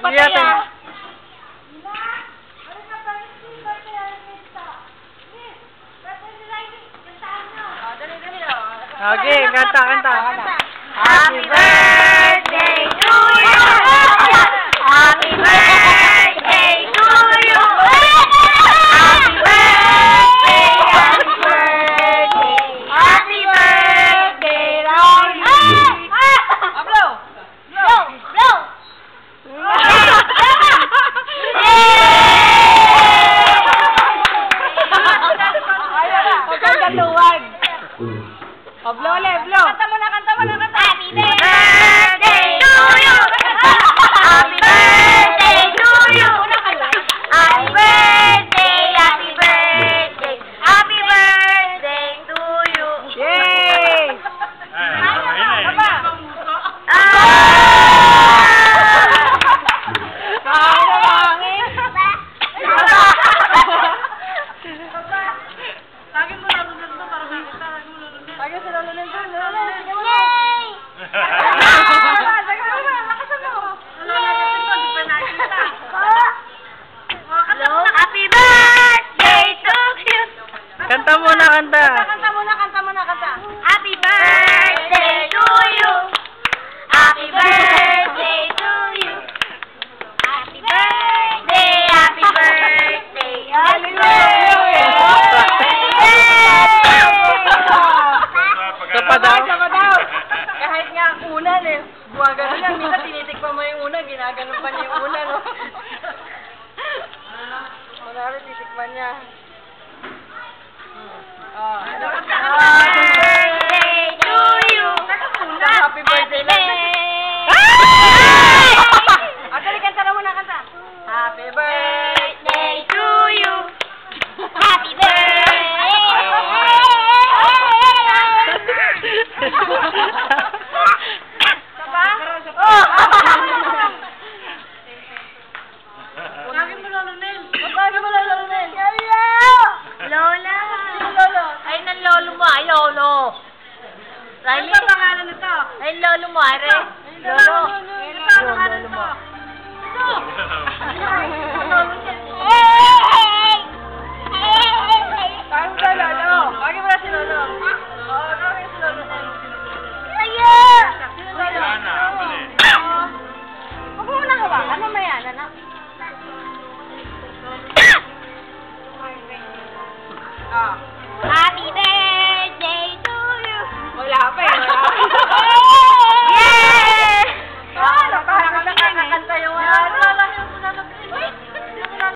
patay ah. Okay, kanta. Happy birthday to you! Happy birthday to you! Happy birthday! Happy birthday, Ronnie! Blow! Blow! Pagkakatuwag. O, blow ulit, blow. Kanta mo na. Happy birthday to you! Happy birthday to you! Happy birthday! Happy birthday to you! Yay! Happy birthday to you! Kanta muna. Kanta muna. Happy birthday to you! Happy birthday to you! Happy birthday! Happy birthday! Happy birthday! Sapa daw. Kahit nga ang unan eh. Gumagano lang. Minsan tinitikpan mo yung unan. Ginaganon pa niya yung unan. No? Kunwari titikman niya. Happy birthday to you! Happy birthday lang. Actually, kanta na muna. Happy birthday to you! Happy birthday! Saba? Oh! Lagi mo lulunin. Lola! Lolo. Ay, ng lolo mo. Ay, lolo. Ano ba pangalan nito? Ay, lolo mo. Ay, re. Lolo. Ano ba pangalan nito? Parang sa lolo. Lagi mo na si lolo. Oo, lagi si lolo. Huwag mo na hawakan. Mamaya na na. Ah.